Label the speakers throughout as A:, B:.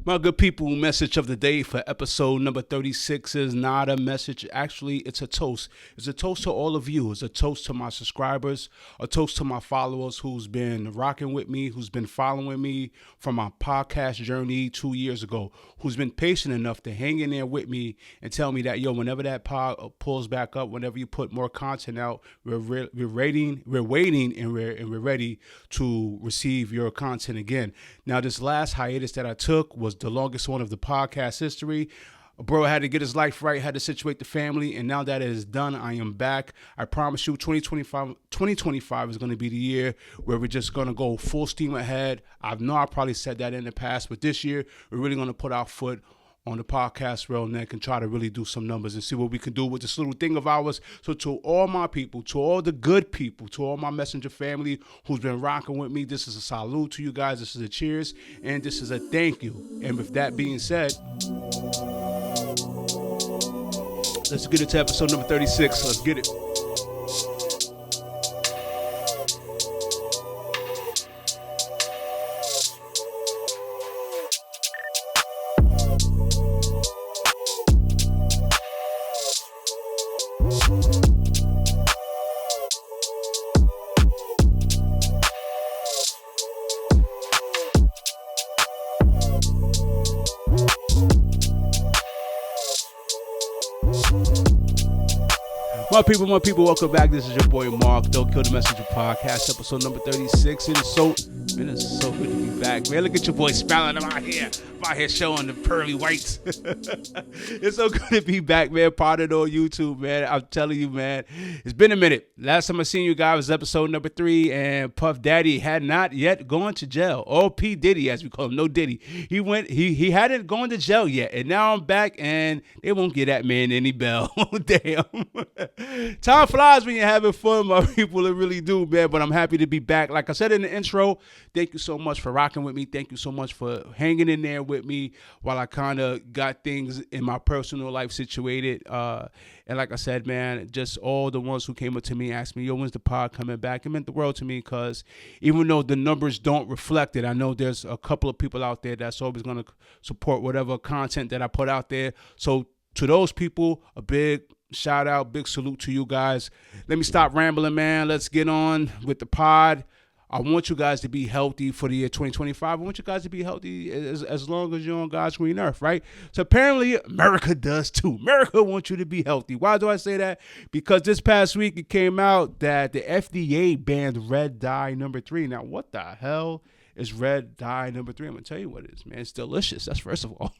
A: My good people, message of the day for episode number 36 is not a message. Actually, it's a toast. It's a toast to all of you. It's a toast to my subscribers, a toast to my followers who's been rocking with me, who's been following me from my podcast journey 2 years ago, who's been patient enough to hang in there with me and tell me that, yo, whenever that pod pulls back up, whenever you put more content out, we're waiting, and we're ready to receive your content again. Now, this last hiatus that I took was the longest one of the podcast history. Bro had to get his life right, had to situate the family, and now that it is done, I am back. I promise you, 2025 is going to be the year where we're just going to go full steam ahead. I know I probably said that in the past, but this year, we're really going to put our foot on the podcast rail neck and try to really do some numbers and see what we can do with this little thing of ours. So to all my people, to all the good people, to all my messenger family who's been rocking with me, this is a salute to you guys. This is a cheers, and this is a thank you. And with that being said, let's get into episode number 36. Let's get it. My people, welcome back. This is your boy Mark, Don't Kill the Messenger podcast, episode number 36. It is so good to be back, man. Look at your boy smiling. I'm out here showing the pearly whites. It's so good to be back, man. Potted on YouTube, man. I'm telling you, man, it's been a minute. Last time I seen you guys was episode number 3, and Puff Daddy had not yet gone to jail. Or P Diddy, as we call him, no Diddy. He hadn't gone to jail yet, and now I'm back, and they won't get that man any bail. Damn. Time flies when you're having fun, my people. It really do, man. But I'm happy to be back. Like I said in the intro, thank you so much for rocking with me. Thank you so much for hanging in there with me while I kind of got things in my personal life situated. And like I said, man, just all the ones who came up to me and asked me, yo, when's the pod coming back? It meant the world to me because even though the numbers don't reflect it, I know there's a couple of people out there that's always going to support whatever content that I put out there. So to those people, a big shout out, big salute to you guys. Let me stop rambling, man. Let's get on with the pod. I want you guys to be healthy for the year 2025. I want you guys to be healthy as long as you're on God's green earth, right? So apparently America does too. America wants you to be healthy. Why do I say that? Because this past week it came out that the FDA banned red dye number 3. Now, what the hell is red dye number 3? I'm going to tell you what it is, man. It's delicious. That's first of all.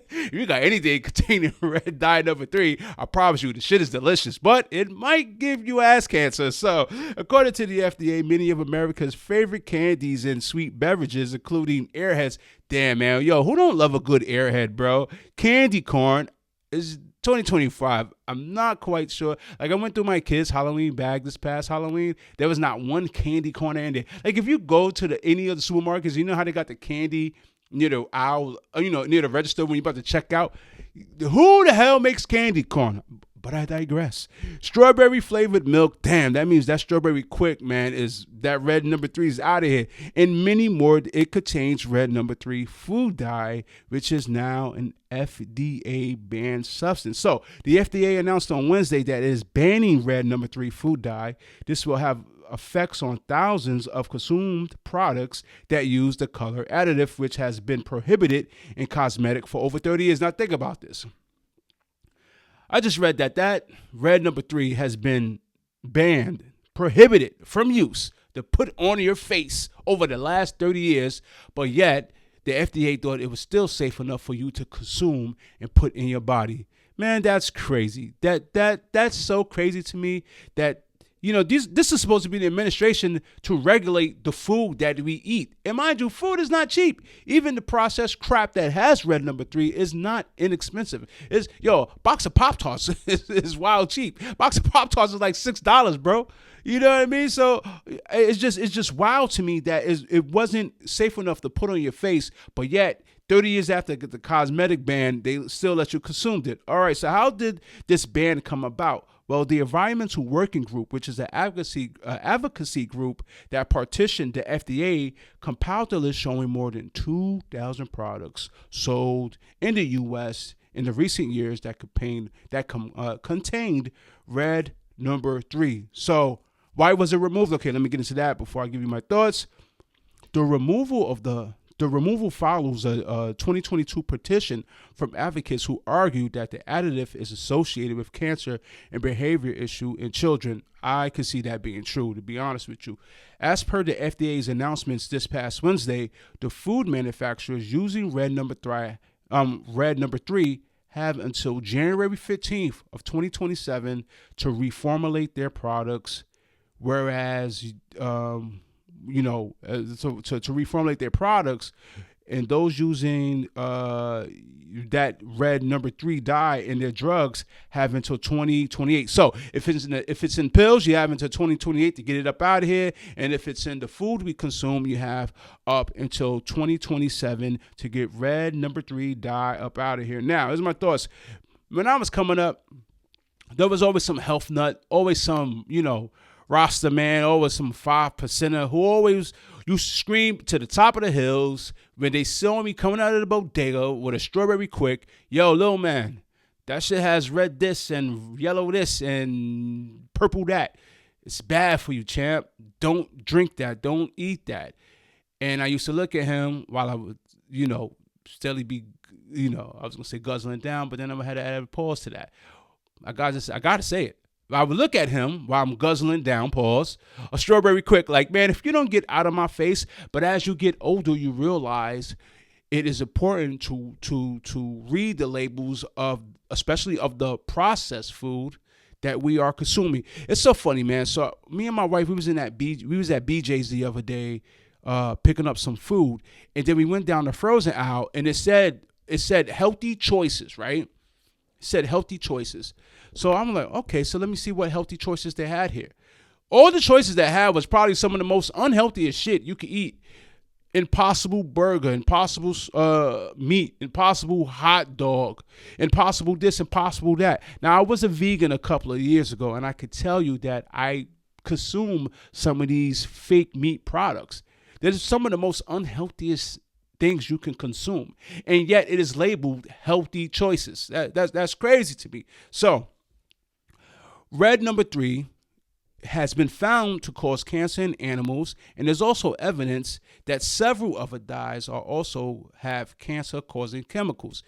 A: If you got anything containing red dye number 3, I promise you the shit is delicious, but it might give you ass cancer. So according to the FDA, many of America's favorite candies and sweet beverages, including Airheads. Damn, man. Yo, who don't love a good Airhead, bro? Candy corn is 2025. I'm not quite sure. Like, I went through my kids' Halloween bag this past Halloween. There was not one candy corn in there. Like, if you go to any of the supermarkets, you know how they got the candy near the aisle, near the register when you're about to check out. Who the hell makes candy corn? But I digress. Strawberry flavored milk. Damn, that means that strawberry quick, man, is that red number 3 is out of here. And many more. It contains red number 3 food dye, which is now an FDA banned substance. So the FDA announced on Wednesday that it is banning red number 3 food dye. This will have effects on thousands of consumed products that use the color additive, which has been prohibited in cosmetic for over 30 years. Now think about this. I just read that red number 3 has been banned, prohibited from use to put on your face over the last 30 years, but yet the FDA thought it was still safe enough for you to consume and put in your body. Man, that's crazy. That's so crazy to me that this is supposed to be the administration to regulate the food that we eat. And mind you, food is not cheap. Even the processed crap that has red number 3 is not inexpensive. Box of Pop-Tarts is wild cheap. Box of Pop-Tarts is like $6, bro. You know what I mean? So it's just wild to me that it wasn't safe enough to put on your face, but yet 30 years after the cosmetic ban, they still let you consume it. All right, so how did this ban come about? Well, the Environmental Working Group, which is an advocacy group that partitioned the FDA, compiled a list showing more than 2,000 products sold in the U.S. in the recent years that contained red number 3. So why was it removed? Okay, let me get into that before I give you my thoughts. The removal follows a 2022 petition from advocates who argued that the additive is associated with cancer and behavior issue in children. I could see that being true, to be honest with you. As per the FDA's announcements this past Wednesday, the food manufacturers using red number 3 have until January 15th of 2027 to reformulate their products, whereas to reformulate their products, and those using that red number 3 dye in their drugs have until 2028. So if it's in pills, you have until 2028 to get it up out of here, and if it's in the food we consume, you have up until 2027 to get red number 3 dye up out of here. Now, here's my thoughts. When I was coming up, there was always some health nut, always some, Rasta man, always some 5%er who always used to scream to the top of the hills when they saw me coming out of the bodega with a strawberry quick. Yo, little man, that shit has red this and yellow this and purple that. It's bad for you, champ. Don't drink that. Don't eat that. And I used to look at him while I would, steadily be, I was going to say guzzling down, but then I had to add a pause to that. I got to say it. I would look at him while I'm guzzling down, pause, a strawberry quick, like, man, if you don't get out of my face, but as you get older, you realize it is important to read the labels especially of the processed food that we are consuming. It's so funny, man. So me and my wife, we was at BJ's the other day, picking up some food, and then we went down the frozen aisle, and it said healthy choices, right? It said healthy choices. So I'm like, okay, so let me see what healthy choices they had here. All the choices they had was probably some of the most unhealthiest shit you could eat. Impossible burger, impossible meat, impossible hot dog, impossible this, impossible that. Now, I was a vegan a couple of years ago, and I could tell you that I consume some of these fake meat products. They're some of the most unhealthiest things you can consume, and yet it is labeled healthy choices. That's crazy to me. So, red number 3 has been found to cause cancer in animals, and there's also evidence that several other dyes also have cancer-causing chemicals.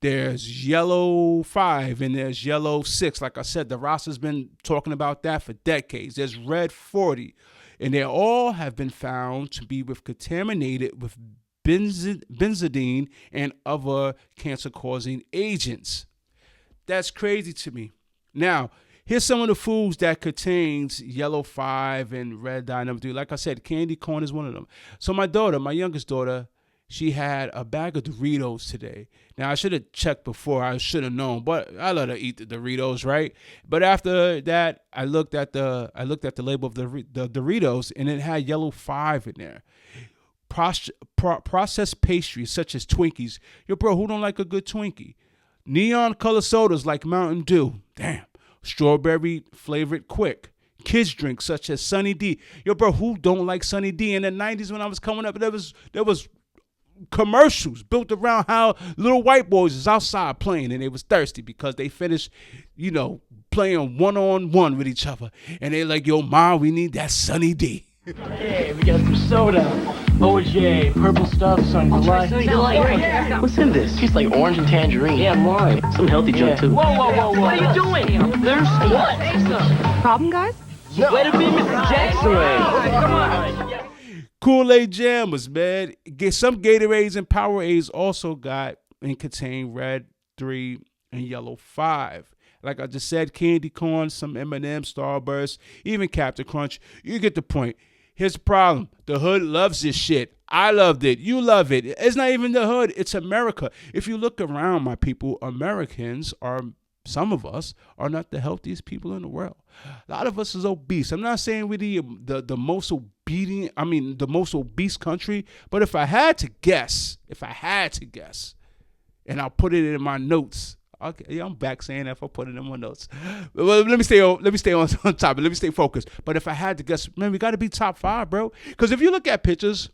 A: There's yellow 5 and there's yellow 6. Like I said, the Rasta's been talking about that for decades. There's red 40, and they all have been found to be contaminated with benzidine and other cancer-causing agents. That's crazy to me. Now, here's some of the foods that contains yellow 5 and red dye number 3. Like I said, candy corn is one of them. So my youngest daughter, she had a bag of Doritos today. Now, I should have checked before. I should have known, but I let her eat the Doritos, right? But after that, I looked at the label of the Doritos, and it had yellow 5 in there. Processed pastries such as Twinkies. Yo, bro, who don't like a good Twinkie? Neon color sodas like Mountain Dew. Damn. Strawberry flavored quick. Kids drinks such as Sunny D. Yo, bro, who don't like Sunny D? In the 90s when I was coming up, there was commercials built around how little white boys is outside playing, and they was thirsty because they finished, playing one-on-one with each other. And they like, yo, mom, we need that Sunny D.
B: Hey, we got some soda. OJ, purple stuff, Sunny Delight.
C: Sunny Delight. Yeah.
B: What's in this? Tastes like orange and tangerine.
C: Yeah, lime.
B: Some healthy junk too.
C: Whoa. What are you doing? There's what?
D: Problem, guys?
C: No.
B: Way to be Mr. Jackson.
C: Come on.
A: Kool-Aid Jammers, man. Some Gatorades and Powerades also got and contain red 3 and yellow 5. Like I just said, candy corn, some M&M, Starburst, even Captain Crunch. You get the point. Here's the problem. The hood loves this shit. I loved it. You love it. It's not even the hood. It's America. If you look around, my people, Americans are some of us are not the healthiest people in the world. A lot of us is obese. I'm not saying we're the most obedient, the most obese country, but if I had to guess, and I'll put it in my notes. Okay, yeah, I'm back saying that if I put it in my notes. Well, let me stay on top. Let me stay focused. But if I had to guess, man, we got to be top 5, bro. Because if you look at pictures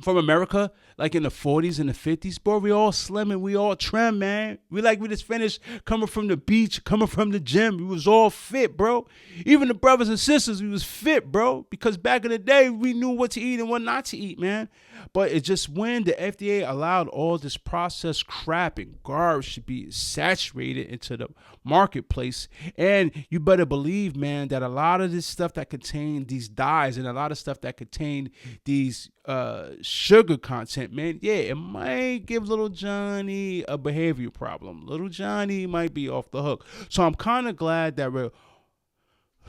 A: from America, like in the 40s and the 50s, bro, we all slim and we all trim, man. We just finished coming from the beach, coming from the gym. We was all fit, bro. Even the brothers and sisters, we was fit, bro. Because back in the day, we knew what to eat and what not to eat, man. But it's just when the FDA allowed all this processed crap and garbage to be saturated into the marketplace. And you better believe, man, that a lot of this stuff that contained these dyes and a lot of stuff that contained these sugar content, man, yeah, it might give little Johnny a behavior problem. Little Johnny might be off the hook. So I'm kind of glad that we're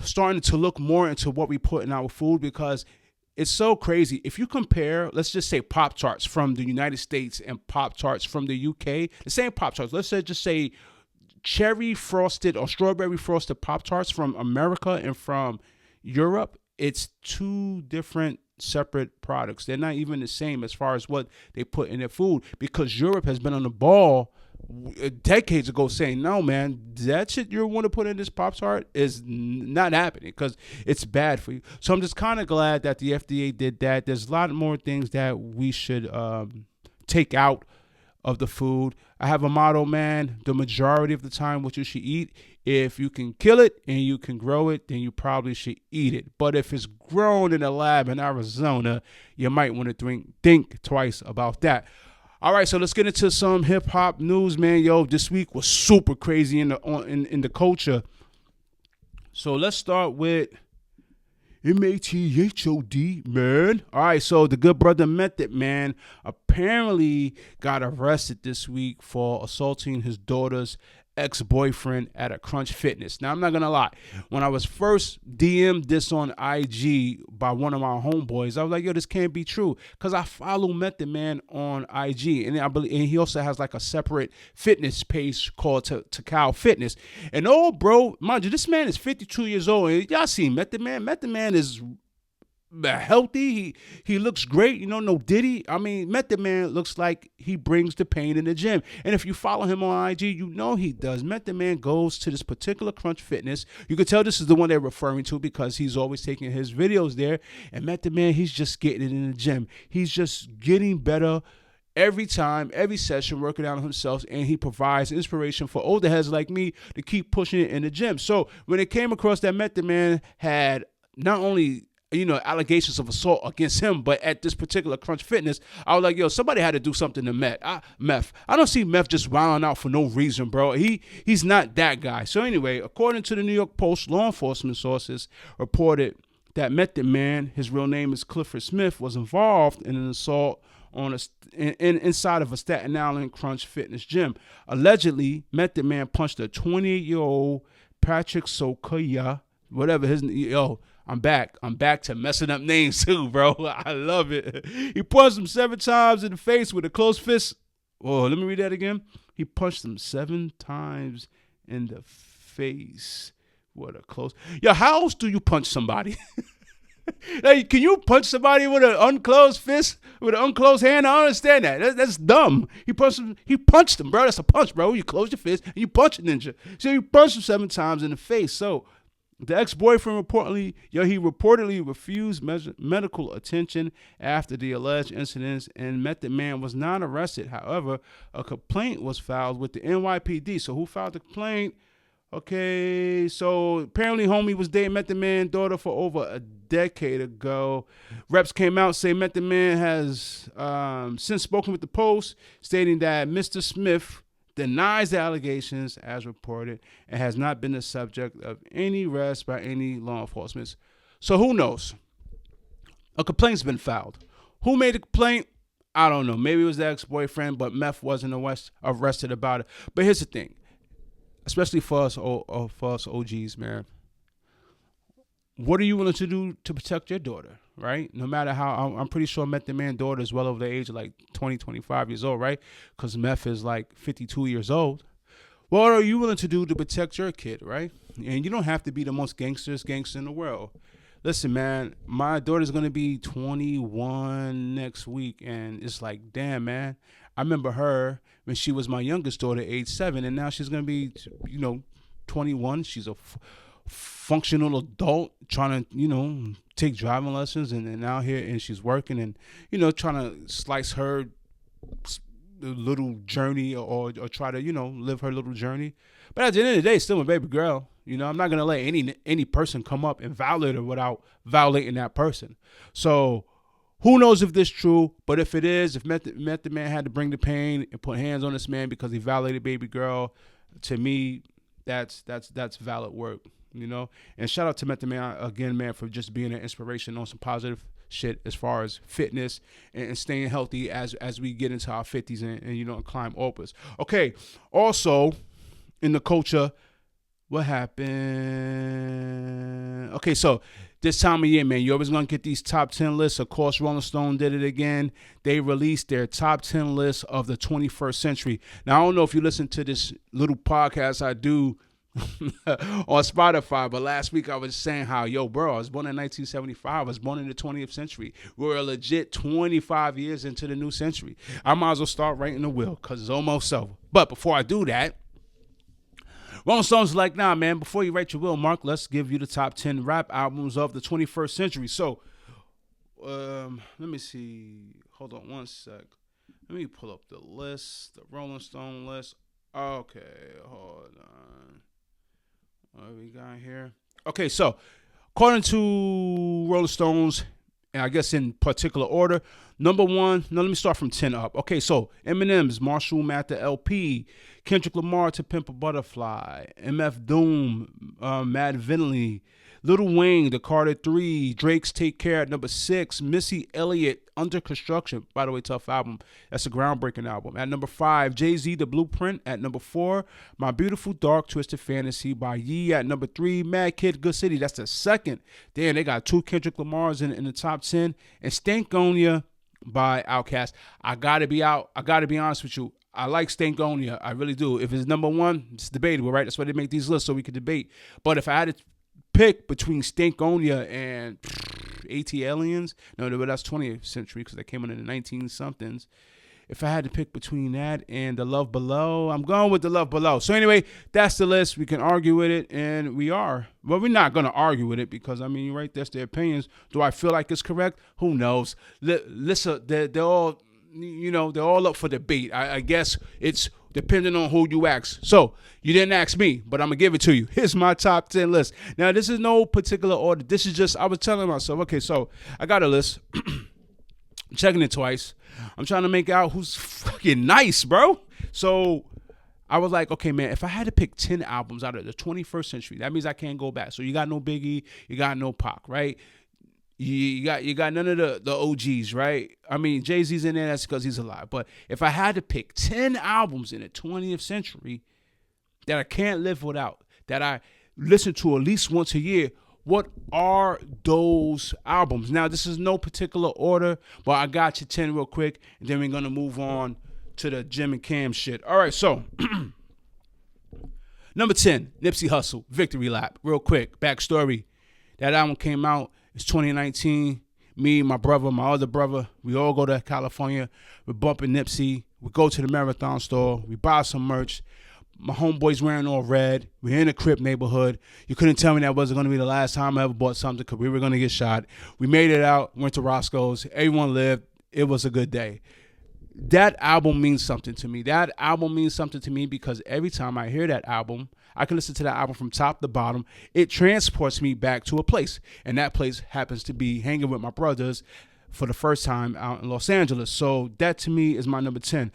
A: starting to look more into what we put in our food, because it's so crazy. If you compare, let's just say Pop-Tarts from the United States and Pop-Tarts from the UK, the same Pop-Tarts, let's just say cherry frosted or strawberry frosted Pop-Tarts from America and from Europe, it's two different separate products. They're not even the same as far as what they put in their food, because Europe has been on the ball decades ago saying, no, man, that shit you want to put in this Pop-Tart is not happening because it's bad for you. So I'm just kind of glad that the FDA did that. There's a lot more things that we should take out of the food. I have a motto, man: the majority of the time what you should eat, if you can kill it and you can grow it, then you probably should eat it. But if it's grown in a lab in Arizona, you might want to think twice about that. All right, so let's get into some hip hop news, man. Yo, this week was super crazy in the culture. So let's start with MATHOD, man. All right, so the good brother Method Man apparently got arrested this week for assaulting his daughter's ex-boyfriend at a Crunch Fitness. Now, I'm not gonna lie, when I was first DM'd this on IG by one of my homeboys, I was like, yo, this can't be true, because I follow Method Man on IG, and I believe, and he also has like a separate fitness page called Takao Fitness. And oh, bro, mind you, this man is 52 years old, and y'all seen Method Man. Method Man is healthy. He looks great, no Diddy. Method Man looks like he brings the pain in the gym. And if you follow him on IG, you know he does. Method Man goes to this particular Crunch Fitness. You can tell this is the one they're referring to because he's always taking his videos there. And Method Man, he's just getting it in the gym. He's just getting better every time, every session, working out on himself, and he provides inspiration for older heads like me to keep pushing it in the gym. So when it came across that Method Man had not only allegations of assault against him, but at this particular Crunch Fitness, I was like, yo, somebody had to do something to Meth. I don't see Meth just wilding out for no reason, bro. He's not that guy. So anyway, according to the New York Post, law enforcement sources reported that Method Man, his real name is Clifford Smith, was involved in an assault on inside of a Staten Island Crunch Fitness gym. Allegedly, Method Man punched a 28-year-old Patrick Sokoya, whatever his name. I'm back to messing up names too, bro. I love it. He punched him 7 times in the face with a closed fist. Oh, let me read that again. He punched him 7 times in the face with a closed. Yo, how else do you punch somebody? Like, can you punch somebody with an unclosed fist, with an unclosed hand? I don't understand that. That's dumb. He punched him, bro. That's a punch, bro. You close your fist and you punch a ninja. So you punched him 7 times in the face. So the ex-boyfriend reportedly refused medical attention after the alleged incidents, and Method Man was not arrested. However, a complaint was filed with the NYPD. So who filed the complaint? Okay, so apparently homie was dating Method Man's daughter for over a decade ago. Reps came out saying Method Man has since spoken with the Post, stating that Mr. Smith denies the allegations as reported and has not been the subject of any arrest by any law enforcement. So who knows? A complaint's been filed. Who made the complaint? I don't know. Maybe it was the ex-boyfriend, but Meth wasn't arrested about it. But here's the thing, especially for us OGs, man. What are you willing to do to protect your daughter, right? No matter how, I'm pretty sure Method Man's daughter is well over the age of like 20, 25 years old, right? Because Meth is like 52 years old. What are you willing to do to protect your kid, right? And you don't have to be the most gangster in the world. Listen, man, my daughter's going to be 21 next week, and it's like, damn, man. I remember her when she was my youngest daughter, age 7, and now she's going to be, 21. She's a functional adult trying to, take driving lessons, and out here, and she's working and, trying to slice her little journey or try to, live her little journey. But at the end of the day, still a baby girl. I'm not going to let any person come up and violate her without violating that person. So who knows if this is true, but if it is, if Method Man had to bring the pain and put hands on this man because he violated baby girl, to me, that's valid work, And shout out to Method Man again, man, for just being an inspiration on some positive shit as far as fitness and staying healthy as we get into our 50s and climb upwards. Okay, also in the culture, what happened? Okay, so this time of year, man, you're always going to get these top 10 lists. Of course, Rolling Stone did it again. They released their top 10 list of the 21st century. Now, I don't know if you listen to this little podcast I do on Spotify, but last week I was saying how, bro, I was born in 1975. I was born in the 20th century. We're a legit 25 years into the new century. I might as well start writing the will because it's almost over. But before I do that, Rolling Stone's like, nah, man, before you write your will, Mark, let's give you the top 10 rap albums of the 21st century. So, let me see. Hold on one sec. Let me pull up the list, the Rolling Stone list. Okay, hold on. What we got here? Okay, so, according to Rolling Stones, and I guess in particular order, number 1, no, let me start from 10 up. Okay, so Eminem's Marshall Mathers LP, Kendrick Lamar To Pimp a Butterfly, MF Doom, Mad Villainy, Lil Wayne, The Carter 3, Drake's Take Care at number 6, Missy Elliott, Under Construction, by the way, tough album. That's a groundbreaking album. At number 5, Jay-Z, The Blueprint. At number 4, My Beautiful Dark Twisted Fantasy by Ye. At number 3, Mad Kid, Good City. That's the second. Damn, they got 2 Kendrick Lamars in the top 10. And Stankonia by Outkast. I gotta be honest with you. I like Stankonia. I really do. If it's number 1, it's debatable, right? That's why they make these lists so we can debate. But if I had to pick between Stankonia and AT Aliens, no, but that's 20th century because they came in the 19-somethings. If I had to pick between that and The Love Below, I'm going with The Love Below. So anyway, that's the list. We can argue with it, and we are. Well, we're not going to argue with it because, right, that's their opinions. Do I feel like it's correct? Who knows? Listen, they're all, they're all up for debate. I guess it's depending on who you ask. So you didn't ask me, but I'm going to give it to you. Here's my top 10 list. Now, this is no particular order. This is just, I was telling myself, okay, so I got a list. I'm checking it twice. I'm trying to make out who's fucking nice, bro. So I was like, okay, man, if I had to pick 10 albums out of the 21st century, that means I can't go back. So you got no Biggie, you got no Pac, right? You got none of the OGs, right? Jay-Z's in there, that's because he's alive. But if I had to pick 10 albums in the 20th century that I can't live without, that I listen to at least once a year, what are those albums? Now, this is no particular order, but I got you 10 real quick, and then we're going to move on to the Jim and Cam shit. All right, so number 10, Nipsey Hussle, Victory Lap. Real quick, backstory. That album came out. It's 2019. Me, my brother, my other brother, we all go to California. We're bumping Nipsey. We go to the Marathon store. We buy some merch. My homeboy's wearing all red. We're in a Crip neighborhood. You couldn't tell me that wasn't going to be the last time I ever bought something because we were going to get shot. We made it out, went to Roscoe's. Everyone lived. It was a good day. That album means something to me. That album means something to me because every time I hear that album, I can listen to that album from top to bottom. It transports me back to a place. And that place happens to be hanging with my brothers for the first time out in Los Angeles. So that to me is my number 10.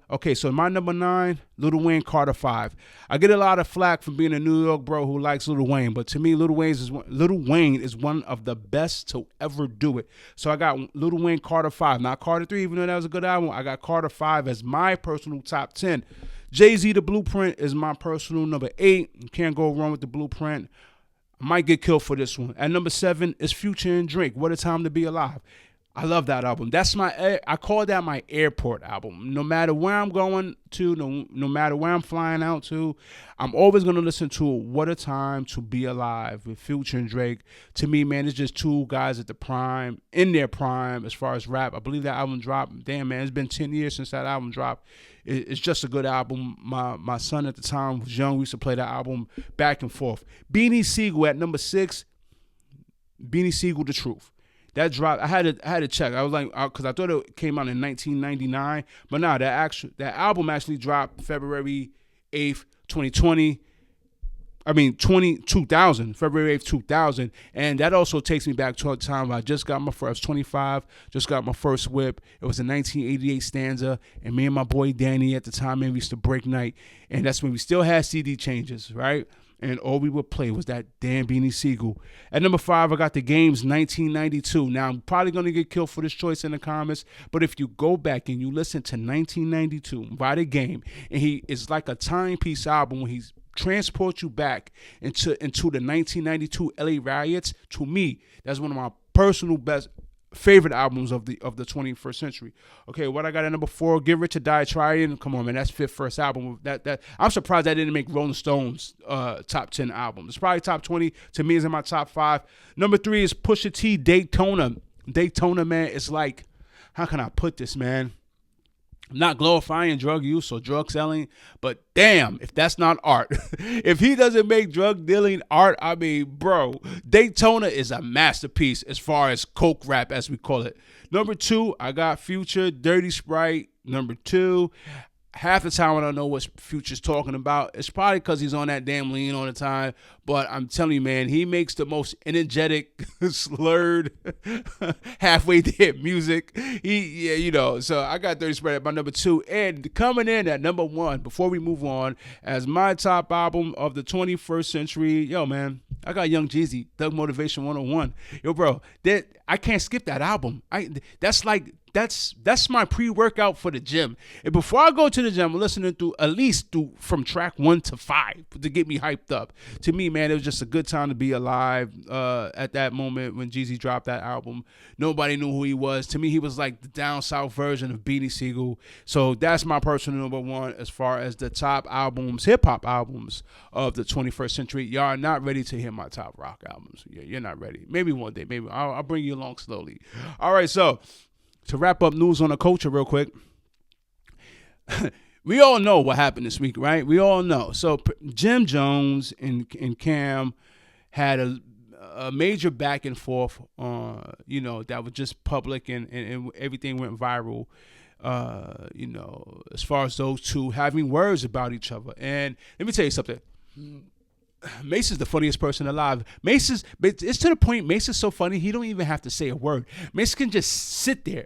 A: Okay, so my number 9, Lil Wayne, Carter 5. I get a lot of flack from being a New York bro who likes Lil Wayne, but to me, Lil Wayne is one of the best to ever do it. So I got Lil Wayne, Carter 5, not Carter 3, even though that was a good album. I got Carter 5 as my personal top 10. Jay-Z, The Blueprint is my personal number 8. You can't go wrong with The Blueprint. I might get killed for this one. At number 7 is Future and Drake, What a Time to Be Alive. I love that album. I call that my airport album. No matter where I'm going to, no matter where I'm flying out to, I'm always going to listen to What a Time to Be Alive with Future and Drake. To me, man, it's just two guys at the prime, in their prime as far as rap. I believe that album dropped. Damn, man, it's been 10 years since that album dropped. It's just a good album. My son at the time was young. We used to play that album back and forth. Beanie Siegel at number 6. Beanie Siegel, The Truth. That dropped. I had to check. I was like, because I thought it came out in 1999, but nah, that album actually dropped February 8th, 2020. I mean, 2000, February 8th, 2000. And that also takes me back to a time I just got my first 25, just got my first whip. It was a 1988 Stanza. And me and my boy Danny at the time, man, we used to break night. And that's when we still had CD changes, right? And all we would play was that damn Beanie Siegel. At number 5, I got The Game's 1992. Now, I'm probably going to get killed for this choice in the comments, but if you go back and you listen to 1992 by The Game, and it's like a timepiece album when he transports you back into the 1992 LA riots. To me, that's one of my personal best favorite albums of the 21st century. Okay, what I got at number 4, Get Rich or Die Trying. Come on, man, that's fifth first album. That I'm surprised that didn't make Rolling Stones top 10 album. It's probably top 20. To me, it's in my top 5. Number 3 is Pusha T, Daytona. Daytona, man, it's like, how can I put this, man? I'm not glorifying drug use or drug selling, but damn, if that's not art. If he doesn't make drug dealing art, I mean, bro, Daytona is a masterpiece as far as coke rap, as we call it. Number 2, I got Future, Dirty Sprite. Number 2. Half the time I don't know what Future's talking about. It's probably because he's on that damn lean all the time. But I'm telling you, man, he makes the most energetic, slurred, halfway there music. So I got Dirty Sprite at my number 2. And coming in at number 1, before we move on, as my top album of the 21st century, yo, man, I got Young Jeezy, Thug Motivation 101. Yo, bro, I can't skip that album. That's my pre-workout for the gym. And before I go to the gym, I'm listening at least from track 1 to 5 to get me hyped up. To me, man, it was just a good time to be alive at that moment when Jeezy dropped that album. Nobody knew who he was. To me, he was like the down south version of Beanie Siegel. So that's my personal number 1 as far as the top albums, hip-hop albums of the 21st century. Y'all are not ready to hear my top rock albums. Yeah, you're not ready. Maybe one day. Maybe I'll bring you along slowly. All right, so to wrap up news on the culture real quick, we all know what happened this week, right? We all know. So Jim Jones and Cam had a major back and forth, that was just public and everything went viral, as far as those two having words about each other. And let me tell you something. Mace is the funniest person alive. It's to the point Mace is so funny he don't even have to say a word. Mace can just sit there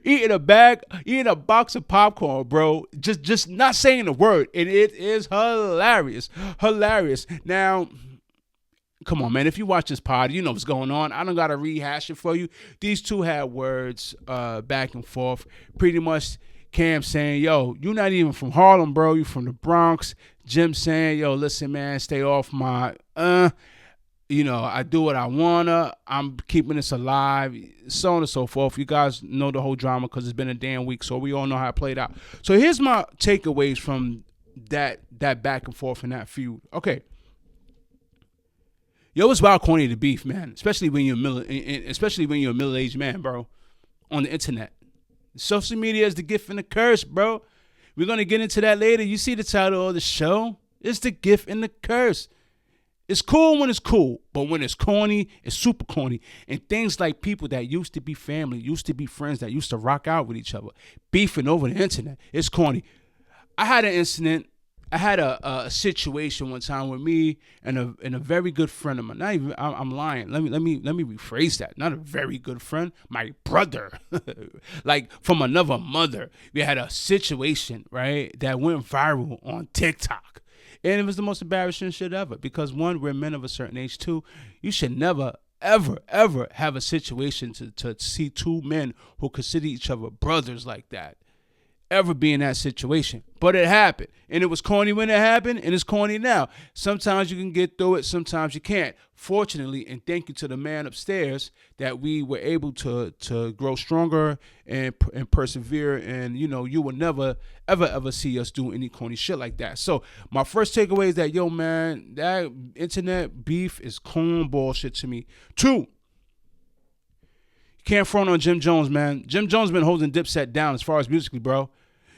A: eating a box of popcorn, bro, just not saying a word, and it is hilarious. Now, come on, man, if you watch this pod, you know what's going on. I don't gotta rehash it for you. These two had words back and forth, pretty much. Cam saying, yo, you're not even from Harlem, bro. You from the Bronx. Jim saying, yo, listen, man, stay off my, I do what I wanna. I'm keeping this alive, so on and so forth. You guys know the whole drama because it's been a damn week, so we all know how it played out. So here's my takeaways from that back and forth and that feud. Okay. Yo, it's wild corny to beef, man, especially when you're a middle-aged man, bro, on the internet. Social media is the gift and the curse, bro. We're going to get into that later. You see the title of the show. It's the gift and the curse. It's cool when it's cool, but when it's corny, it's super corny. And things like people that used to be family, used to be friends, that used to rock out with each other, beefing over the internet, it's corny. I had an incident. I had a situation one time with me and a very good friend of mine. Not even, I'm lying. Let me rephrase that. Not a very good friend, my brother, like from another mother. We had a situation, right, that went viral on TikTok, and it was the most embarrassing shit ever. Because 1, we're men of a certain age. 2, you should never, ever have a situation to see 2 men who consider each other brothers like that. ever be in that situation. But it happened. And it was corny when it happened, and it's corny now. Sometimes you can get through it, sometimes you can't. Fortunately, and thank you to the man upstairs, that we were able to grow stronger and persevere. And, you know, you will never, ever see us do any corny shit like that. So my first takeaway is that, yo, man, that internet beef is corn bullshit to me. 2, you can't front on Jim Jones, man. Jim Jones been holding Dipset down as far as musically, bro.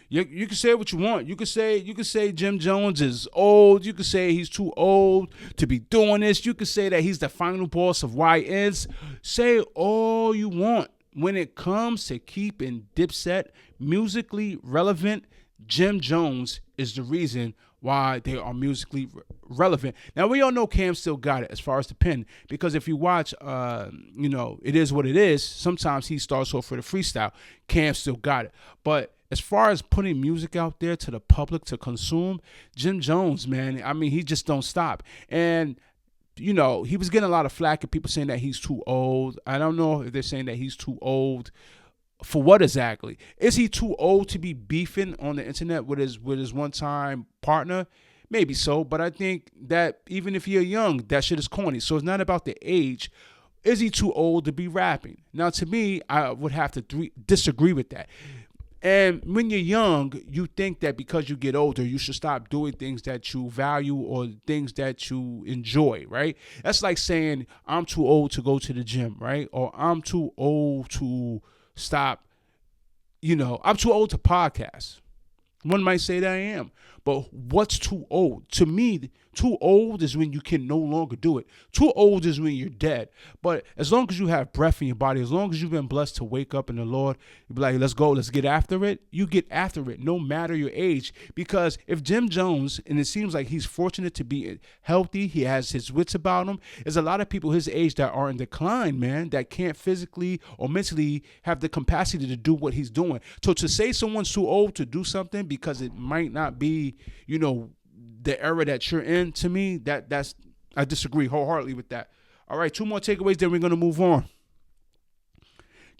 A: You can say what you want. You can say Jim Jones is old. You can say he's too old to be doing this. You can say that he's the final boss of YNs. Say all you want. When it comes to keeping Dipset musically relevant, Jim Jones is the reason why they are musically relevant. Now, we all know Cam still got it as far as the pen, because if you watch, you know, It Is What It Is, sometimes he starts off with a freestyle. Cam still got it. But as far as putting music out there to the public to consume, Jim Jones, man, I mean, he just don't stop. And, you know, he was getting a lot of flack and people saying that he's too old. I don't know if they're saying that he's too old for what exactly. Is he too old to be beefing on the internet with his one-time partner? Maybe so, but I think that even if you're young, that shit is corny. So it's not about the age. Is he too old to be rapping? Now, to me, I would have to disagree with that. And when you're young, you think that because you get older, you should stop doing things that you value or things that you enjoy, right? That's like saying, I'm too old to go to the gym, right? Or I'm too old to stop, you know, I'm too old to podcast. One might say that I am. But what's too old? To me, too old is when you can no longer do it. Too old is when you're dead. But as long as you have breath in your body, as long as you've been blessed to wake up in the Lord, you be like, let's go, let's get after it. You get after it, no matter your age. Because if Jim Jones, and it seems like he's fortunate to be healthy, he has his wits about him, there's a lot of people his age that are in decline, man, that can't physically or mentally have the capacity to do what he's doing. So to say someone's too old to do something because it might not be, you know, the era that you're in, to me, that's I disagree wholeheartedly with that. All right, 2 more takeaways, then we're going to move on.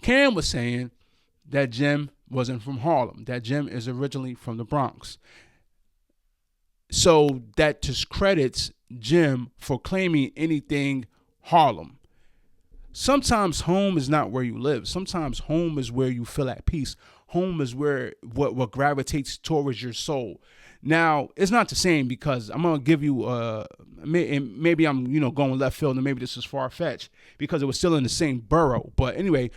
A: Cam was saying that Jim wasn't from Harlem, that Jim is originally from the Bronx. So that discredits Jim for claiming anything Harlem. Sometimes home is not where you live. Sometimes home is where you feel at peace. Home is where what gravitates towards your soul. Now, it's not the same, because I'm going to give you, maybe I'm, you know, going left field, and maybe this is far-fetched because it was still in the same borough. But anyway,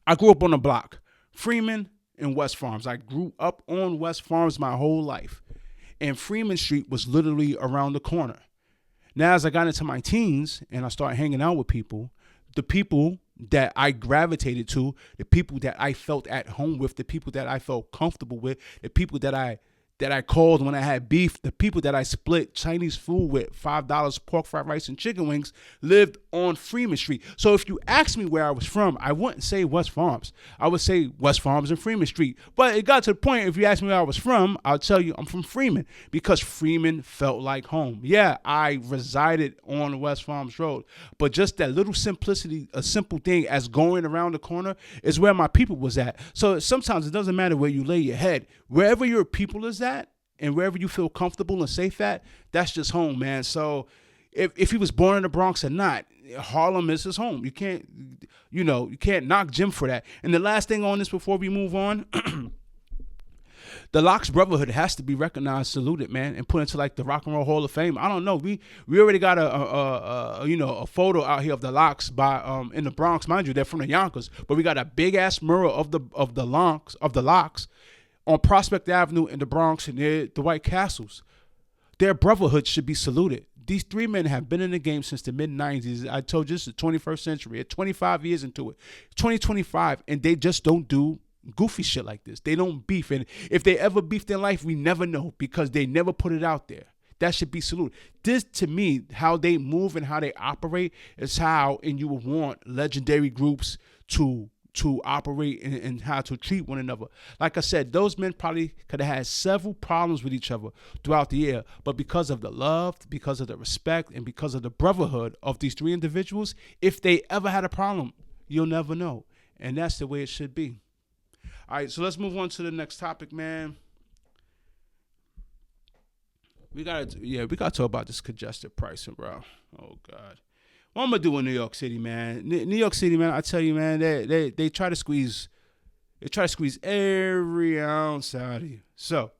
A: I grew up on the block, Freeman and West Farms. I grew up on West Farms my whole life. And Freeman Street was literally around the corner. Now, as I got into my teens and I started hanging out with people, the people that I gravitated to, the people that I felt at home with, the people that I felt comfortable with, the people that I called when I had beef, the people that I split Chinese food with, $5 pork fried rice and chicken wings, lived on Freeman Street. So if you asked me where I was from, I wouldn't say West Farms. I would say West Farms and Freeman Street. But it got to the point, if you asked me where I was from, I'll tell you I'm from Freeman, because Freeman felt like home. Yeah, I resided on West Farms Road, but just that little simplicity, a simple thing as going around the corner, is where my people was at. So sometimes it doesn't matter where you lay your head. Wherever your people is at, and wherever you feel comfortable and safe at, that's just home, man. So if he was born in the Bronx or not, Harlem is his home. You can't knock Jim for that. And the last thing on this before we move on, the Lox Brotherhood has to be recognized, saluted, man, and put into like the Rock and Roll Hall of Fame. I don't know. We already got a photo out here of the Lox by in the Bronx, mind you, they're from the Yonkers, but we got a big ass mural of the Lox on Prospect Avenue in the Bronx near the White Castles. Their brotherhood should be saluted. These 3 men have been in the game since the mid-90s. I told you, this is the 21st century. At 25 years into it. 2025, and they just don't do goofy shit like this. They don't beef. And if they ever beefed in life, we never know, because they never put it out there. That should be saluted. This, to me, how they move and how they operate is how, and you would want legendary groups to operate and how to treat one another. Like I said, those men probably could have had several problems with each other throughout the year, but because of the love, because of the respect, and because of the brotherhood of these 3 individuals, if they ever had a problem, you'll never know. And that's the way it should be. All right, so let's move on to the next topic, man. We gotta talk about this congested pricing, bro. Oh God, what I'm gonna do in New York City, man? New York City, man. I tell you, man, they try to squeeze, every ounce out of you. So,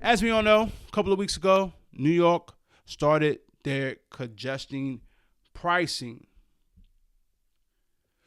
A: as we all know, a couple of weeks ago, New York started their congesting pricing.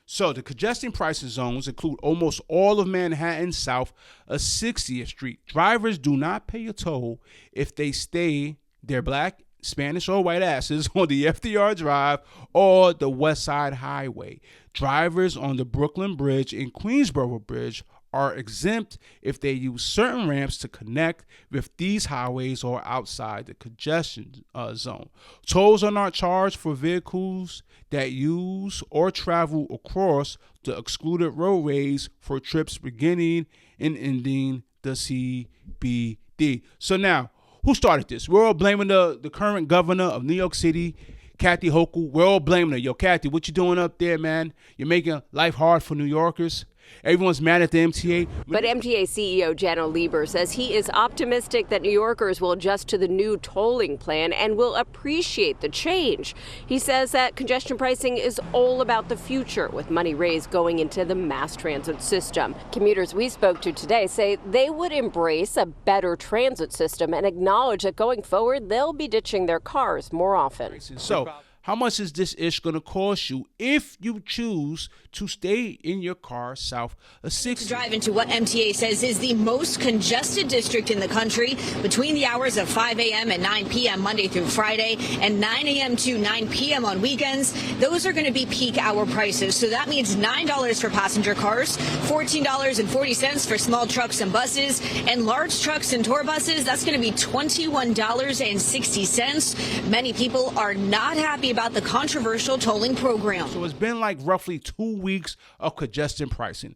A: So the congesting pricing zones include almost all of Manhattan south of 60th Street. Drivers do not pay a toll if they stay their black, Spanish, or white asses on the FDR Drive or the West Side Highway. Drivers on the Brooklyn Bridge and Queensboro Bridge are exempt if they use certain ramps to connect with these highways or outside the congestion zone. Tolls are not charged for vehicles that use or travel across the excluded roadways for trips beginning and ending the CBD. So now, who started this? We're all blaming the current governor of New York City, Kathy Hochul. We're all blaming her. Yo, Kathy, what you doing up there, man? You're making life hard for New Yorkers. Everyone's mad at the MTA.
D: But MTA CEO Janno Lieber says he is optimistic that New Yorkers will adjust to the new tolling plan and will appreciate the change. He says that congestion pricing is all about the future, with money raised going into the mass transit system. Commuters we spoke to today say they would embrace a better transit system and acknowledge that going forward, they'll be ditching their cars more often.
A: So, how much is this ish going to cost you if you choose to stay in your car south of 60?
E: Drive into what MTA says is the most congested district in the country between the hours of 5 a.m. and 9 p.m. Monday through Friday and 9 a.m. to 9 p.m. on weekends. Those are going to be peak hour prices. So that means $9 for passenger cars, $14.40 for small trucks and buses, and large trucks and tour buses. That's going to be $21.60. Many people are not happy about the controversial tolling program.
A: So it's been like roughly 2 weeks of congestion pricing.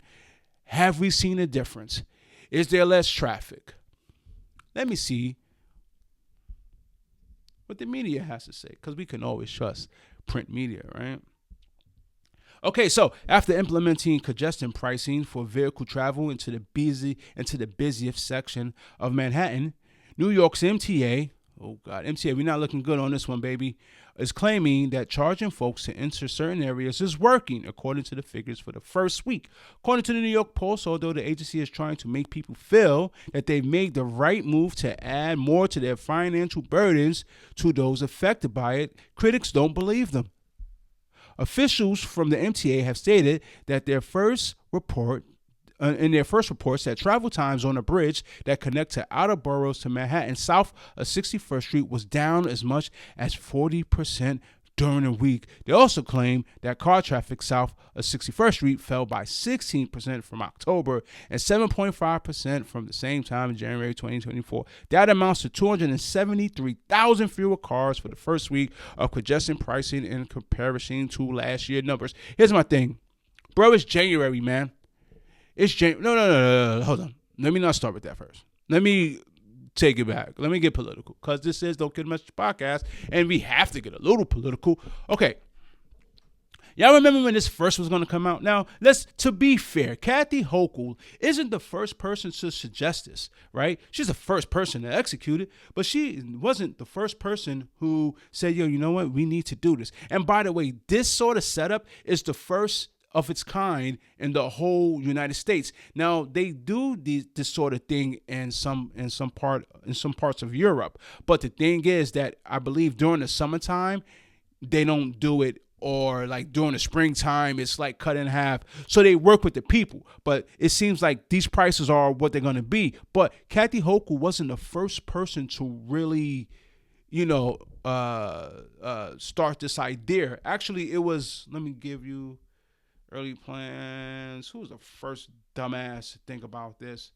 A: Have we seen a difference? Is there less traffic? Let me see what the media has to say, because we can always trust print media, right? Okay, so after implementing congestion pricing for vehicle travel into the busiest section of Manhattan, New York's MTA, oh God, MTA, we're not looking good on this one, baby, is claiming that charging folks to enter certain areas is working, according to the figures for the first week. According to the New York Post, although the agency is trying to make people feel that they've made the right move to add more to their financial burdens to those affected by it, critics don't believe them. Officials from the MTA have stated that in their first reports that travel times on a bridge that connect to outer boroughs to Manhattan south of 61st Street was down as much as 40% during the week. They also claim that car traffic south of 61st Street fell by 16% from October and 7.5% from the same time in January 2024. That amounts to 273,000 fewer cars for the first week of congestion pricing in comparison to last year's numbers. Here's my thing. Bro, it's January, man. It's January. No. Hold on. Let me not start with that first. Let me take it back. Let me get political, because this is Don't Kill the Message podcast, and we have to get a little political. Okay. Y'all remember when this first was going to come out? Now, to be fair, Kathy Hochul isn't the first person to suggest this, right? She's the first person to execute it, but she wasn't the first person who said, yo, you know what? We need to do this. And by the way, this sort of setup is the first of its kind in the whole United States. Now, they do this sort of thing in some parts of Europe, but the thing is that I believe during the summertime they don't do it, or like during the springtime it's like cut in half. So they work with the people, but it seems like these prices are what they're going to be. But Kathy Hochul wasn't the first person to really, start this idea. Actually, it was. Let me give you early plans. Who was the first dumbass to think about this?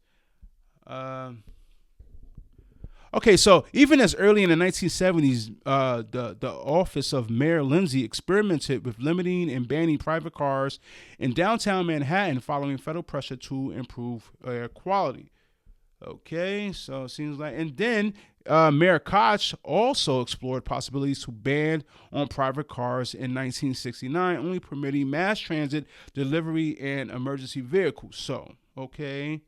A: Okay, so even as early in the 1970s, the office of Mayor Lindsay experimented with limiting and banning private cars in downtown Manhattan following federal pressure to improve air quality. Okay, so it seems like, and then Mayor Koch also explored possibilities to ban on private cars in 1969, only permitting mass transit, delivery, and emergency vehicles. So, Okay.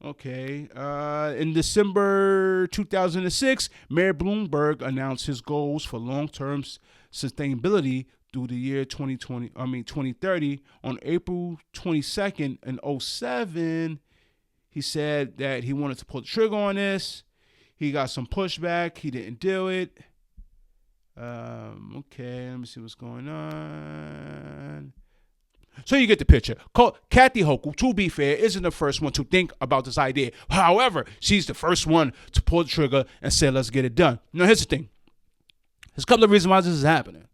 A: In December 2006, Mayor Bloomberg announced his goals for long-term sustainability through the year 2030. On April 22nd in 2007, he said that he wanted to pull the trigger on this. He got some pushback. He didn't do it. Okay, let me see what's going on. So you get the picture. Kathy Hochul, to be fair, isn't the first one to think about this idea. However, she's the first one to pull the trigger and say, let's get it done. Now, here's the thing. There's a couple of reasons why this is happening.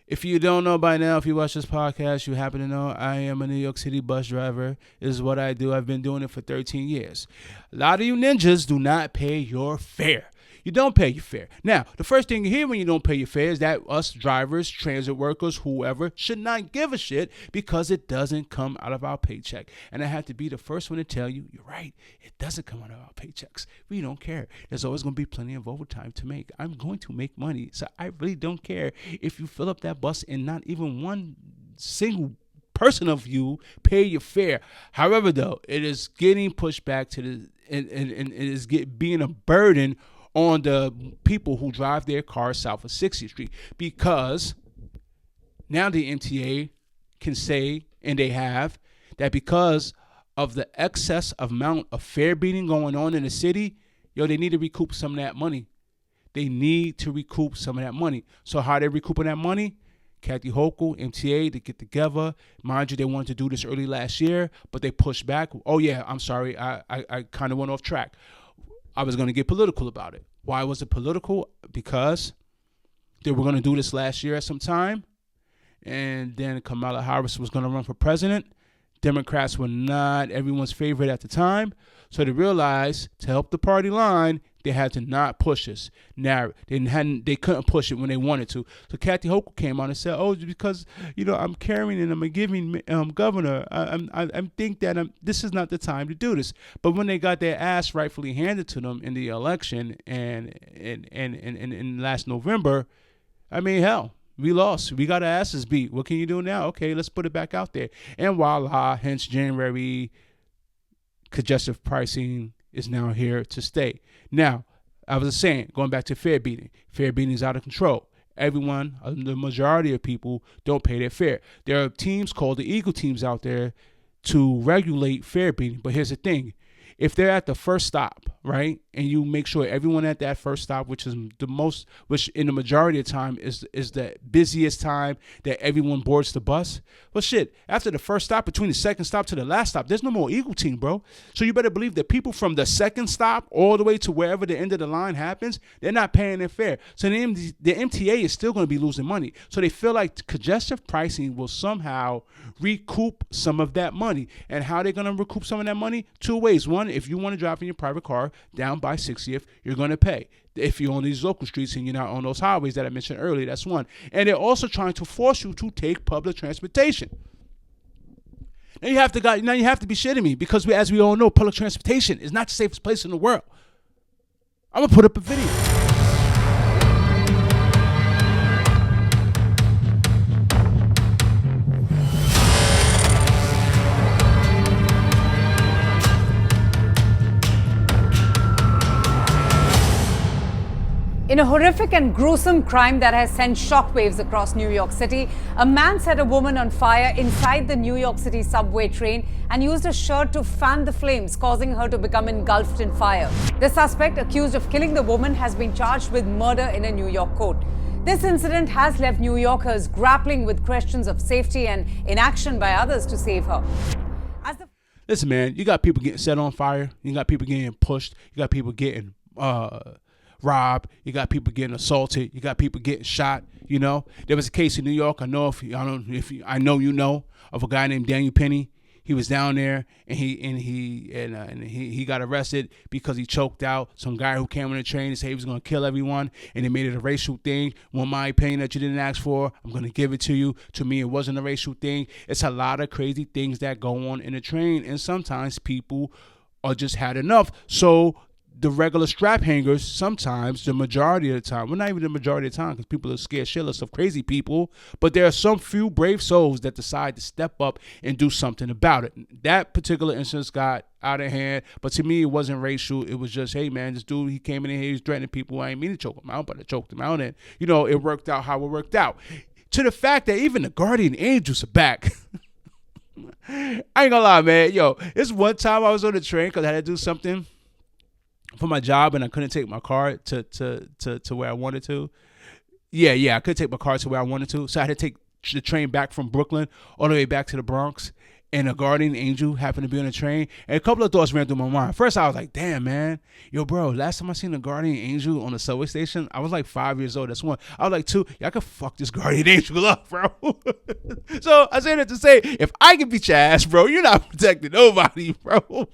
A: If you don't know by now, if you watch this podcast, you happen to know I am a New York City bus driver. This is what I do. I've been doing it for 13 years. A lot of you ninjas do not pay your fare. You don't pay your fare. Now, the first thing you hear when you don't pay your fare is that us drivers, transit workers, whoever, should not give a shit because it doesn't come out of our paycheck. And I have to be the first one to tell you, you're right, it doesn't come out of our paychecks. We don't care. There's always going to be plenty of overtime to make. I'm going to make money, so I really don't care if you fill up that bus and not even one single person of you pay your fare. However, though, it is getting pushed back to the and it is being a burden on the people who drive their cars south of 60th Street, because now the MTA can say, and they have, that because of the excess amount of fare beating going on in the city, they need to recoup some of that money. So how they recouping that money? Kathy Hochul, MTA, they get together. Mind you, they wanted to do this early last year, but they pushed back. Oh yeah, I'm sorry, I kind of went off track. I was going to get political about it. Why was it political? Because they were going to do this last year at some time, and then Kamala Harris was going to run for president. Democrats were not everyone's favorite at the time, so they realized to help the party line, they had to not push this narrative. They couldn't push it when they wanted to. So Kathy Hochul came on and said, "Oh, because I'm carrying and I'm a giving governor. I think that this is not the time to do this." But when they got their ass rightfully handed to them in the election and in last November, I mean, hell, we lost. We got our asses beat. What can you do now? Okay, let's put it back out there. And voila, hence January, congestive pricing is now here to stay. Now, I was saying, going back to fare beating is out of control. Everyone, the majority of people don't pay their fare. There are teams called the Eagle teams out there to regulate fare beating. But here's the thing. If they're at the first stop, right, and you make sure everyone at that first stop, which in the majority of the time is the busiest time that everyone boards the bus, well, shit, after the first stop, between the second stop to the last stop, there's no more Eagle team, bro. So you better believe that people from the second stop all the way to wherever the end of the line happens, they're not paying their fare. So the MTA is still going to be losing money. So they feel like congestive pricing will somehow recoup some of that money. And how they're going to recoup some of that money? Two ways. One, if you want to drive in your private car down by 60th, you're going to pay. If you're on these local streets and you're not on those highways that I mentioned earlier, that's one. And they're also trying to force you to take public transportation. Now you have to be shitting me, because as we all know, public transportation is not the safest place in the world. I'm going to put up a video.
F: In a horrific and gruesome crime that has sent shockwaves across New York City, a man set a woman on fire inside the New York City subway train and used a shirt to fan the flames, causing her to become engulfed in fire. The suspect, accused of killing the woman, has been charged with murder in a New York court. This incident has left New Yorkers grappling with questions of safety and inaction by others to save her.
A: Listen, man, you got people getting set on fire. You got people getting pushed. You got people getting robbed. You got people getting assaulted. You got people getting shot. There was a case in New York. I know you know of a guy named Daniel Penny. He was down there and he got arrested because he choked out some guy who came on the train and said he was going to kill everyone, and they made it a racial thing. Well, my opinion that you didn't ask for, I'm going to give it to you. To me, it wasn't a racial thing. It's a lot of crazy things that go on in the train, and sometimes people are just had enough. So the regular strap hangers, sometimes, the majority of the time, well, not even the majority of the time, because people are scared shitless of crazy people, but there are some few brave souls that decide to step up and do something about it. That particular instance got out of hand, but to me, it wasn't racial. It was just, hey, man, this dude, he came in here, he was threatening people. I ain't mean to choke him out, but I choked him out, and, you know, it worked out how it worked out. To the fact that even the guardian angels are back. I ain't gonna lie, man. Yo, it's one time I was on the train because I had to do something for my job and I couldn't take my car to where I wanted to. Yeah, I couldn't take my car to where I wanted to. So I had to take the train back from Brooklyn all the way back to the Bronx. And a guardian angel happened to be on the train. And a couple of thoughts ran through my mind. First, I was like, damn, man. Yo, bro, last time I seen a guardian angel on the subway station, I was like 5 years old. That's one. I was like 2. Y'all could fuck this guardian angel up, bro. So I say that to say, if I can beat your ass, bro, you're not protecting nobody, bro.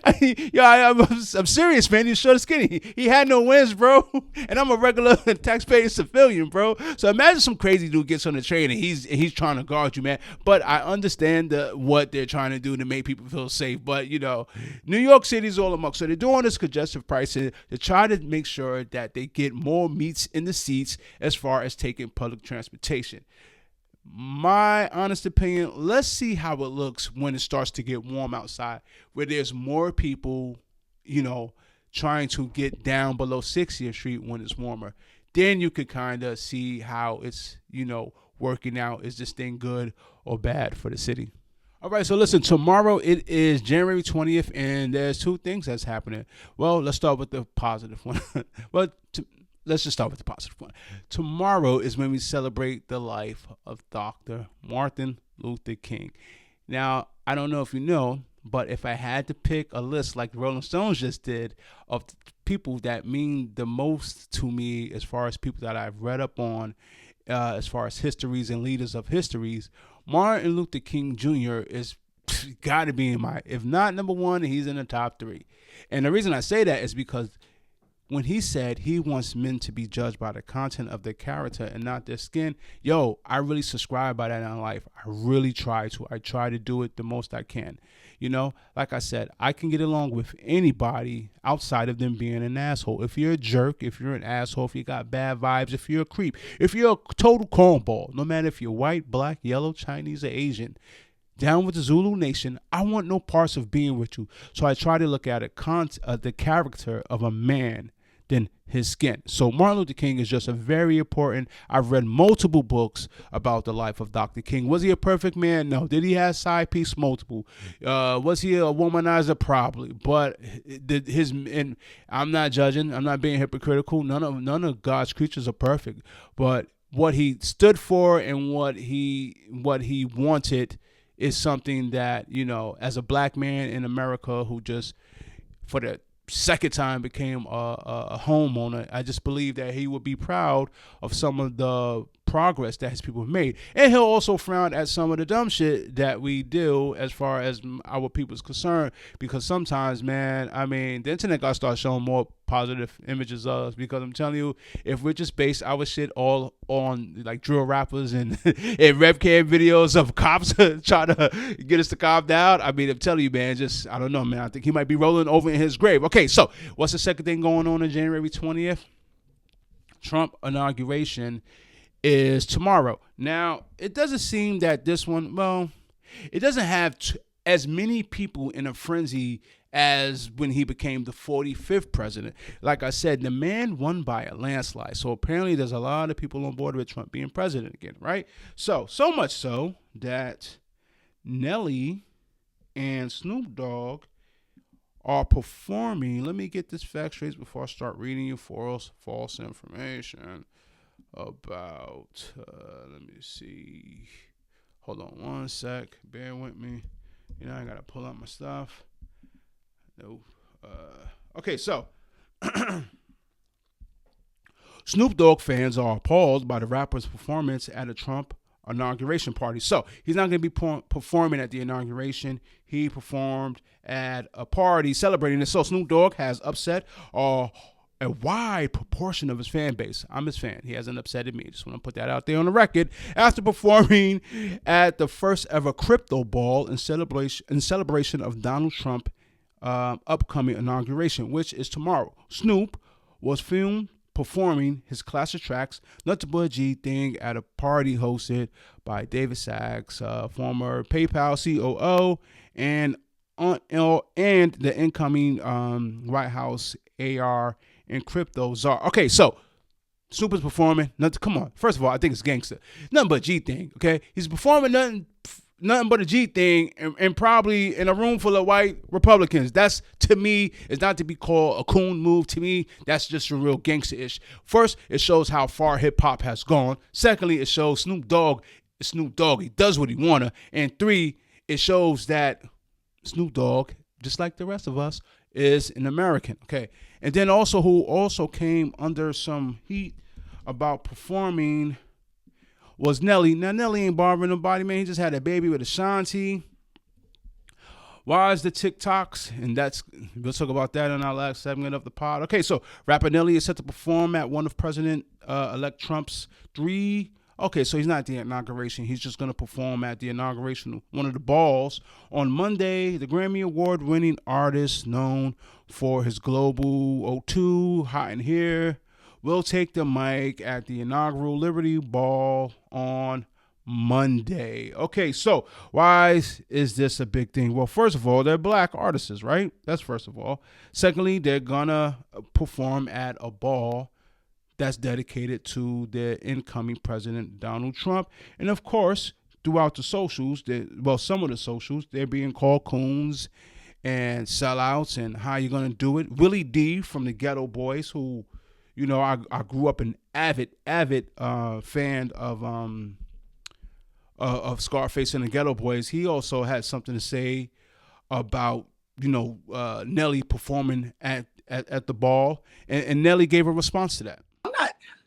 A: I'm serious, man. He's short and skinny. He had no wins, bro. And I'm a regular taxpaying civilian, bro. So imagine some crazy dude gets on the train and he's trying to guard you, man. But I understand what they're trying to do to make people feel safe. But, you know, New York City's all amok. So they're doing this congestive pricing to try to make sure that they get more meats in the seats as far as taking public transportation. My honest opinion, let's see how it looks when it starts to get warm outside, where there's more people, you know, trying to get down below 60th Street when it's warmer. Then you could kind of see how it's, you know, working out. Is this thing good or bad for the city? All right, so listen, tomorrow it is January 20th, and there's 2 things that's happening. Well, let's start with the positive one. Let's just start with the positive one. Tomorrow is when we celebrate the life of Dr. Martin Luther King. Now, I don't know if you know, but if I had to pick a list like the Rolling Stones just did of people that mean the most to me as far as people that I've read up on, as far as histories and leaders of histories, Martin Luther King Jr. is got to be in my, if not number 1, he's in the top 3. And the reason I say that is because when he said he wants men to be judged by the content of their character and not their skin, yo, I really subscribe by that in life. I really try to. I try to do it the most I can. You know, like I said, I can get along with anybody outside of them being an asshole. If you're a jerk, if you're an asshole, if you got bad vibes, if you're a creep, if you're a total cornball, no matter if you're white, black, yellow, Chinese, or Asian, down with the Zulu Nation, I want no parts of being with you. So I try to look at the character of a man than his skin. So Martin Luther King is just a very important. I've read multiple books about the life of Dr. King. Was he a perfect man? No. Did he have side piece? Multiple. Was he a womanizer? Probably. But and I'm not judging. I'm not being hypocritical. None of God's creatures are perfect. But what he stood for and what he wanted is something that, you know, as a black man in America who just for the second time became a homeowner, I just believe that he would be proud of some of the progress that his people have made. And he'll also frown at some of the dumb shit that we do as far as our people's concerned, because sometimes, man, I mean, the internet got to start showing more positive images of us, because I'm telling you, if we just base our shit all on like drill rappers and webcam videos of cops trying to get us to calm down, I mean, I'm telling you, man, just, I don't know, man, I think he might be rolling over in his grave. Okay, so what's the second thing going on January 20th? Trump inauguration is tomorrow. Now, it doesn't seem that this one, well, it doesn't have as many people in a frenzy as when he became the 45th president. Like I said, the man won by a landslide. So apparently there's a lot of people on board with Trump being president again, right? So much so that Nelly and Snoop Dogg are performing. Let me get this fact straight before I start reading you false information about, let me see. Hold on one sec. Bear with me. You know, I got to pull out my stuff. No. Okay, so Snoop Dogg fans are appalled by the rapper's performance at a Trump inauguration party. So he's not going to be performing at the inauguration. He performed at a party celebrating it. So Snoop Dogg has upset a wide proportion of his fan base. I'm his fan. He hasn't upsetted me. Just want to put that out there on the record. After performing at the first ever crypto ball in celebration of Donald Trump upcoming inauguration, which is tomorrow. Snoop was filmed performing his classic tracks Nothing But a G Thing at a party hosted by David Sachs, former PayPal COO, and the incoming White House AR and crypto czar. Okay, so Snoop is performing. Come on. First of all, I think it's gangster. Nothing but a G thing. Okay, he's performing nothing but a G thing, and probably in a room full of white Republicans. That's, to me, is not to be called a coon move. To me, that's just a real gangster-ish. First, it shows how far hip-hop has gone. Secondly, it shows Snoop Dogg is Snoop Dogg. He does what he wanna. And three, it shows that Snoop Dogg, just like the rest of us, is an American. Okay, and then also who also came under some heat about performing was Nelly. Now, Nelly ain't bothering nobody, man. He just had a baby with Ashanti. Why is the TikToks? And we'll talk about that in our last segment of the pod. Okay, so rapper Nelly is set to perform at one of President-elect Trump's Okay, so he's not at the inauguration. He's just going to perform at the inauguration of one of the balls. On Monday, the Grammy Award-winning artist known for his global O2, Hot in Here, will take the mic at the inaugural Liberty Ball on Monday. Okay, so why is this a big thing? Well, first of all, they're black artists, right? That's first of all. Secondly, they're gonna perform at a ball that's dedicated to the incoming president, Donald Trump. And of course, throughout the socials, some of the socials, they're being called coons and sellouts and how you're gonna do it. Willie D from the Ghetto Boys, who, you know, I grew up an avid fan of Scarface and the Ghetto Boys. He also had something to say about, Nelly performing at the ball, and Nelly gave a response to that.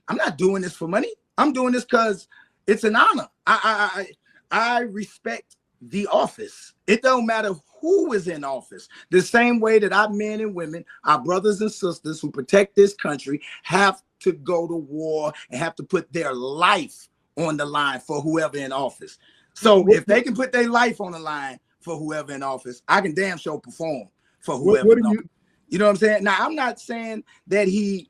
G: I'm not doing this for money. I'm doing this because it's an honor. I respect the office. It don't matter who is in office. The same way that our men and women, our brothers and sisters who protect this country, have to go to war and have to put their life on the line for whoever in office. So if they can put their life on the line for whoever in office, I can damn sure perform for whoever. You know what I'm saying? Now, I'm not saying that he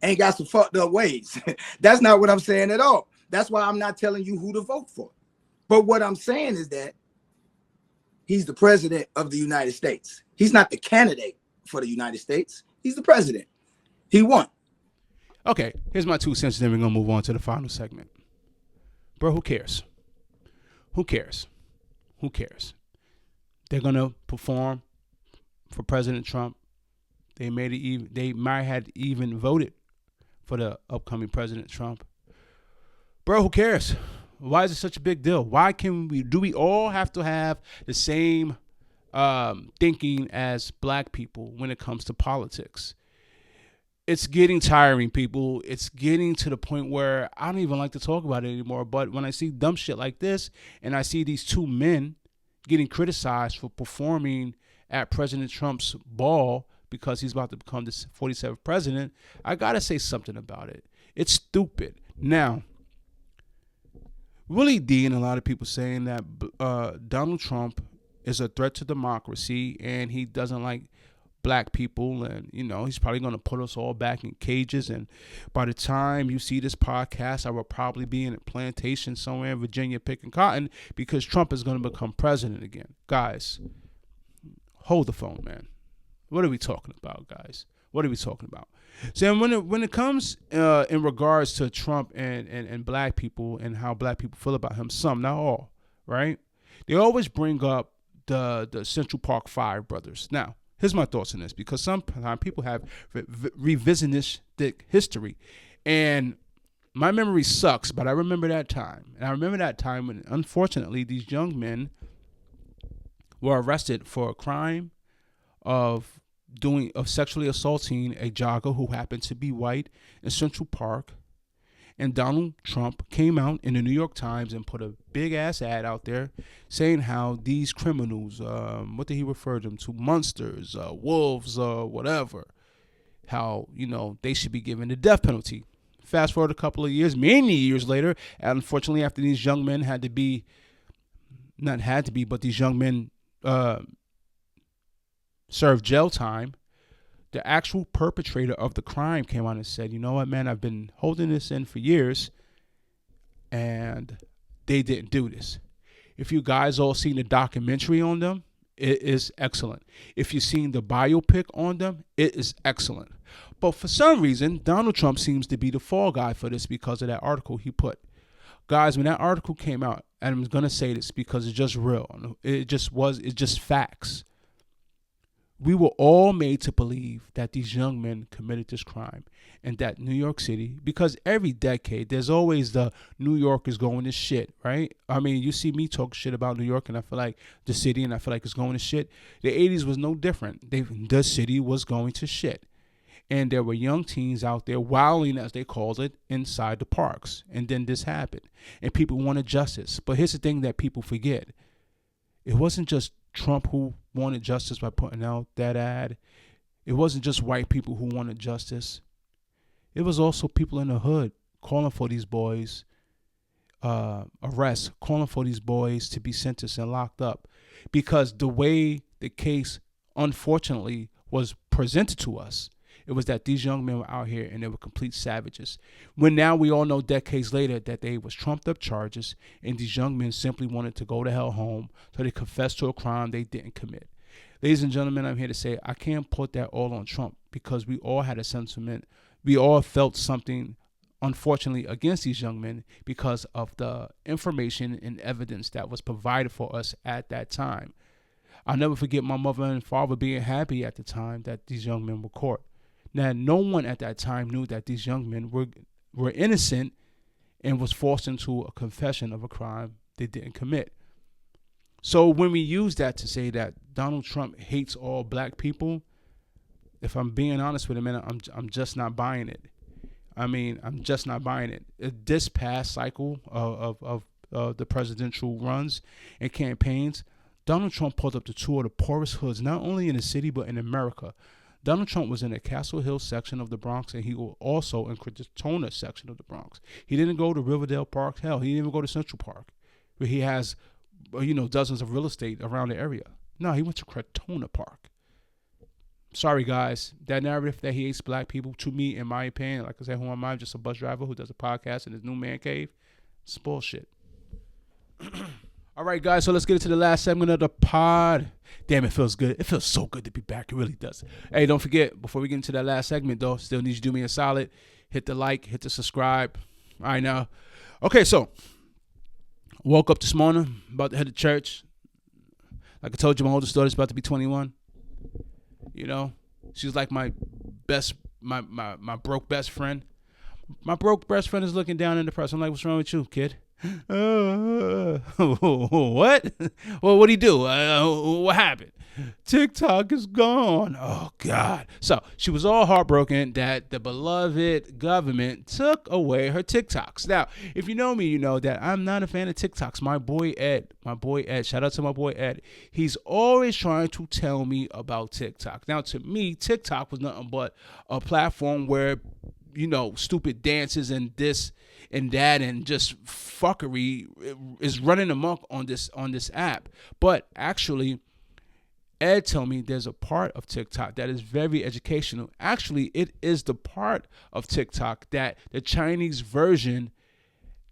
G: ain't got some fucked up ways. That's not what I'm saying at all. That's why I'm not telling you who to vote for. But what I'm saying is that he's the president of the United States. He's not the candidate for the United States. He's the president. He won.
A: Okay, here's my 2 cents, then we're going to move on to the final segment. Bro, who cares? Who cares? Who cares? They're going to perform for President Trump. They might have even voted for the upcoming President Trump. Bro, who cares? Why is it such a big deal? Why do we all have to have the same thinking as black people when it comes to politics? It's getting tiring, people. It's getting to the point where I don't even like to talk about it anymore. But when I see dumb shit like this, and I see these two men getting criticized for performing at President Trump's ball because he's about to become the 47th president, I gotta say something about it. It's stupid. Now, Willie D and a lot of people saying that Donald Trump is a threat to democracy and he doesn't like black people, and he's probably going to put us all back in cages, and by the time you see this podcast, I will probably be in a plantation somewhere in Virginia picking cotton because Trump is going to become president again. Guys, hold the phone, man. What are we talking about, guys? What are we talking about? So when it comes in regards to Trump and black people and how black people feel about him, some, not all, right? They always bring up the Central Park Five brothers. Now, here's my thoughts on this, because sometimes people have revisionistic history, and my memory sucks, but I remember that time. And I remember that time when, unfortunately, these young men were arrested for a crime of sexually assaulting a jogger who happened to be white in Central Park. And Donald Trump came out in the New York Times and put a big ass ad out there saying how these criminals, what did he refer them to? Monsters, wolves, whatever. How, they should be given the death penalty. Fast forward a couple of years, many years later, and unfortunately after these young men these young men served jail time, the actual perpetrator of the crime came out and said, you know what, man, I've been holding this in for years, and they didn't do this. If you guys all seen the documentary on them, it is excellent. If you've seen the biopic on them, it is excellent. But for some reason, Donald Trump seems to be the fall guy for this because of that article he put. Guys, when that article came out, and I'm going to say this because it's just real. It's just facts. We were all made to believe that these young men committed this crime and that New York City, because every decade there's always the New Yorkers going to shit, right? I mean, you see me talk shit about New York and I feel like the city and I feel like it's going to shit. The 80s was no different. The city was going to shit. And there were young teens out there wilding, as they called it, inside the parks. And then this happened. And people wanted justice. But here's the thing that people forget. It wasn't just Trump who wanted justice by putting out that ad. It wasn't just white people who wanted justice. It was also people in the hood calling for these boys arrests, calling for these boys to be sentenced and locked up. Because the way the case, unfortunately, was presented to us, it was that these young men were out here and they were complete savages. When now we all know decades later that they was trumped up charges and these young men simply wanted to go to hell home, so they confessed to a crime they didn't commit. Ladies and gentlemen, I'm here to say I can't put that all on Trump because we all had a sentiment. We all felt something, unfortunately, against these young men because of the information and evidence that was provided for us at that time. I'll never forget my mother and father being happy at the time that these young men were caught. Now, no one at that time knew that these young men were innocent and was forced into a confession of a crime they didn't commit. So when we use that to say that Donald Trump hates all black people, if I'm being honest with him, I'm just not buying it. I mean, I'm just not buying it. This past cycle of the presidential runs and campaigns, Donald Trump pulled up to two of the poorest hoods, not only in the city, but in America. Donald Trump was in the Castle Hill section of the Bronx, and he was also in Crotona section of the Bronx. He didn't go to Riverdale Park. Hell, he didn't even go to Central Park, where he has, dozens of real estate around the area. No, he went to Crotona Park. Sorry, guys. That narrative that he hates black people, to me, in my opinion, like I said, who am I? I'm just a bus driver who does a podcast in his new man cave. It's bullshit. All right, guys, so let's get into the last segment of the pod. Damn, it feels good. It feels so good to be back. It really does. Hey, don't forget, before we get into that last segment, though, still need you to do me a solid. Hit the like, hit the subscribe. All right, now. Okay, so woke up this morning, about to head to church. Like I told you, my oldest daughter's about to be 21. She's like my broke best friend. My broke best friend is looking down in the press. I'm like, what's wrong with you, kid? What? Well, what'd he do? What happened? TikTok is gone. Oh, God. So she was all heartbroken that the beloved government took away her TikToks. Now, if you know me, you know that I'm not a fan of TikToks. My boy Ed, shout out to my boy Ed. He's always trying to tell me about TikTok. Now, to me, TikTok was nothing but a platform where, stupid dances and this and that and just fuckery is running amok on this app. But actually, Ed told me there's a part of TikTok that is very educational. Actually, it is the part of TikTok that the Chinese version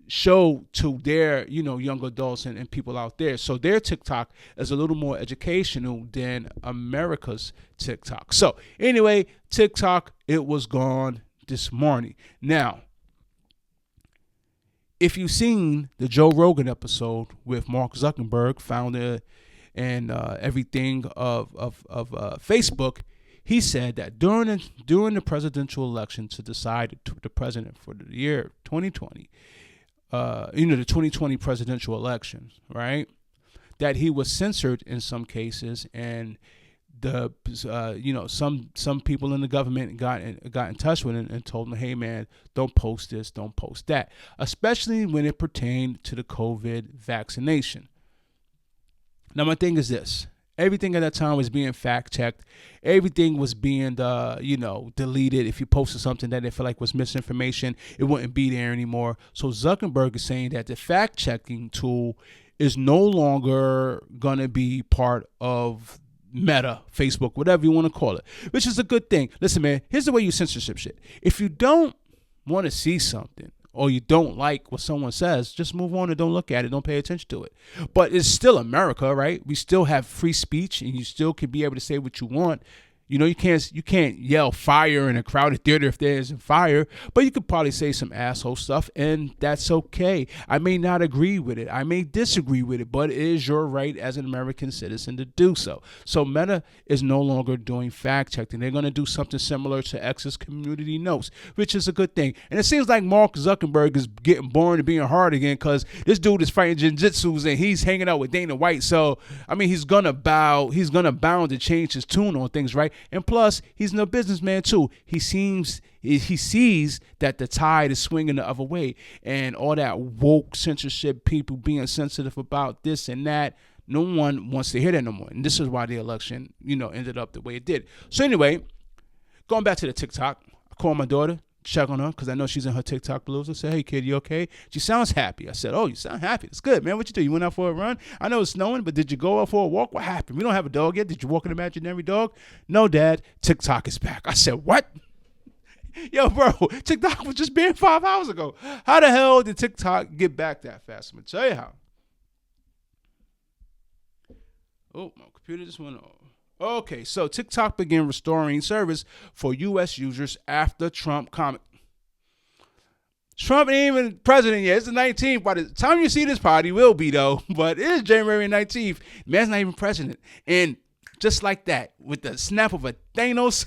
A: show to their, young adults and people out there. So their TikTok is a little more educational than America's TikTok. So anyway, TikTok, it was gone this morning. Now, if you've seen the Joe Rogan episode with Mark Zuckerberg, founder and everything of Facebook, he said that during the presidential election to decide the president for the year 2020, the 2020 presidential election, right? That he was censored in some cases, and some people in the government got in touch with him and told him, hey man, don't post this, don't post that, especially when it pertained to the COVID vaccination. Now my thing is this: everything at that time was being fact checked. Everything was being deleted. If you posted something that they felt like was misinformation, it wouldn't be there anymore. So Zuckerberg is saying that the fact checking tool is no longer going to be part of Meta, Facebook, whatever you want to call it, which is a good thing. Listen, man, here's the way you censorship shit. If you don't want to see something or you don't like what someone says, just move on and don't look at it. Don't pay attention to it. But it's still America, right? We still have free speech and you still can be able to say what you want. You know, you can't yell fire in a crowded theater if there isn't fire, but you could probably say some asshole stuff, and that's okay. I may not agree with it. I may disagree with it, but it is your right as an American citizen to do so. So Meta is no longer doing fact checking. They're going to do something similar to X's community notes, which is a good thing. And it seems like Mark Zuckerberg is getting boring and being hard again because this dude is fighting jinjitsus and he's hanging out with Dana White. So, I mean, he's going to bound to change his tune on things, right? And plus, he's no businessman too. He sees that the tide is swinging the other way, and all that woke censorship, people being sensitive about this and that. No one wants to hear that no more. And this is why the election, ended up the way it did. So anyway, going back to the TikTok, I called my daughter, check on her because I know she's in her TikTok blues. I said, hey, kid, you okay? She sounds happy. I said, oh, you sound happy. That's good, man. What you do? You went out for a run? I know it's snowing, but did you go out for a walk? What happened? We don't have a dog yet. Did you walk an imaginary dog? No, Dad. TikTok is back. I said, what? Yo, bro, TikTok was just banned 5 hours ago. How the hell did TikTok get back that fast? I'm going to tell you how. Oh, my computer just went off. Okay, so TikTok began restoring service for U.S. users after Trump comment. Trump ain't even president yet. It's the 19th. By the time you see this pod, he will be, though. But it is January 19th. Man's not even president. And just like that, with the snap of a Thanos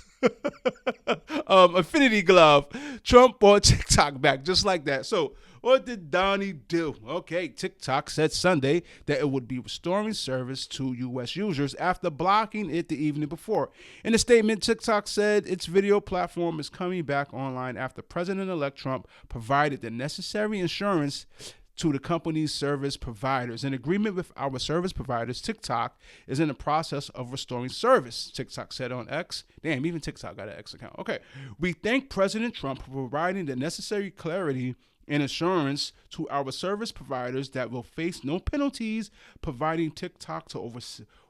A: Infinity Glove, Trump brought TikTok back just like that. So what did Donnie do? Okay, TikTok said Sunday that it would be restoring service to U.S. users after blocking it the evening before. In a statement, TikTok said its video platform is coming back online after President-elect Trump provided the necessary assurance to the company's service providers. In agreement with our service providers, TikTok is in the process of restoring service, TikTok said on X. Damn, even TikTok got an X account. Okay. We thank President Trump for providing the necessary clarity and assurance to our service providers that will face no penalties, providing TikTok to over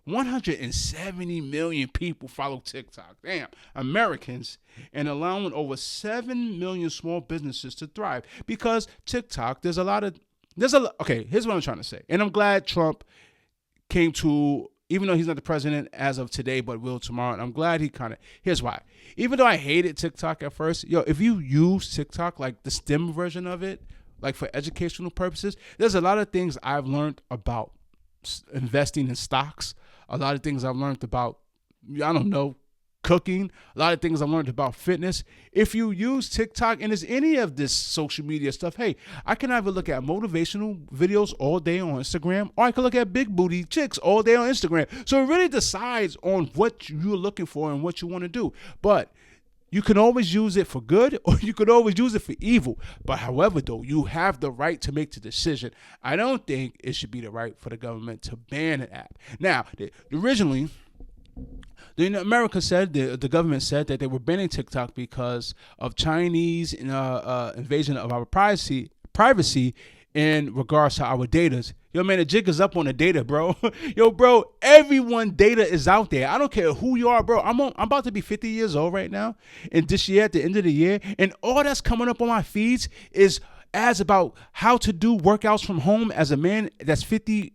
A: 170 million people follow TikTok. Damn, Americans, and allowing over 7 million small businesses to thrive. Because TikTok, okay, here's what I'm trying to say. And I'm glad Trump came to, even though he's not the president as of today, but will tomorrow. And I'm glad he here's why. Even though I hated TikTok at first, if you use TikTok, like the STEM version of it, like for educational purposes, there's a lot of things I've learned about investing in stocks. A lot of things I've learned about, cooking, a lot of things I learned about fitness. If you use TikTok and there's any of this social media stuff, hey, I can either look at motivational videos all day on Instagram, or I can look at big booty chicks all day on Instagram. So it really decides on what you're looking for and what you want to do. But you can always use it for good, or you could always use it for evil. But however, though, you have the right to make the decision. I don't think it should be the right for the government to ban an app. Now, originally, America said, the government said that they were banning TikTok because of Chinese invasion of our privacy in regards to our data. Yo, man, the jig is up on the data, bro. Yo, bro, everyone data is out there. I don't care who you are, bro. I'm about to be 50 years old right now. And this year, at the end of the year, and all that's coming up on my feeds is ads about how to do workouts from home as a man that's 50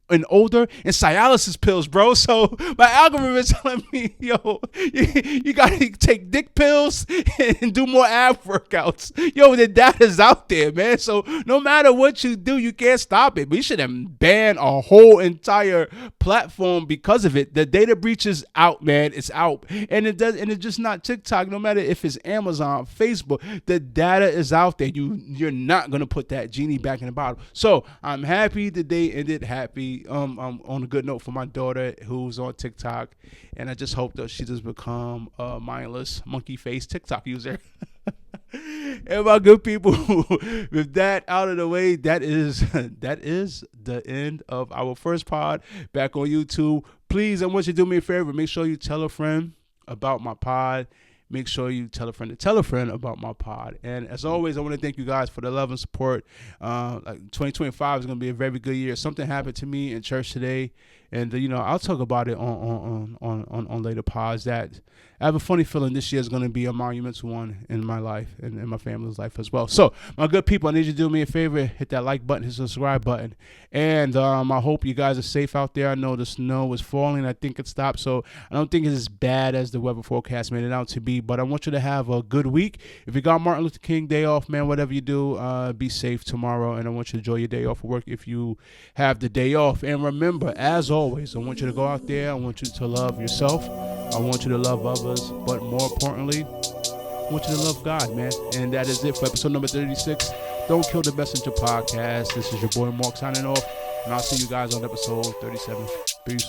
A: and older, and Cialis pills, bro. So my algorithm is telling me, yo, you gotta take dick pills and do more ab workouts. Yo, the data's out there, man. So no matter what you do, you can't stop it. We should have banned a whole entire platform because of it. The data breach is out, man. It's out, and it's just not TikTok. No matter if it's Amazon, Facebook, the data is out there. You're not gonna put that genie back in the bottle. So I'm happy the day ended happy. On a good note for my daughter who's on TikTok, and I just hope that she does become a mindless monkey face TikTok user. And my good people, with that out of the way, that is the end of our first pod back on YouTube. Please, I want you to do me a favor, make sure you tell a friend about my pod. make sure you tell a friend about my pod. And as always, I want to thank you guys for the love and support. Like 2025 is going to be a very good year. Something happened to me in church today, and I'll talk about it on later pods. That I have a funny feeling this year is going to be a monumental one in my life and in my family's life as well. So, my good people, I need you to do me a favor, hit that like button, hit the subscribe button, and I hope you guys are safe out there. I know the snow is falling. I think it stopped, so I don't think it's as bad as the weather forecast made it out to be. But I want you to have a good week. If you got Martin Luther King Day off, man, whatever you do, be safe tomorrow, and I want you to enjoy your day off of work if you have the day off. And remember, as always, I want you to go out there. I want you to love yourself. I want you to love others, but more importantly, I want you to love God, man. And that is it for episode number 36. Don't Kill the Messenger podcast. This is your boy Mark signing off, and I'll see you guys on episode 37. Peace.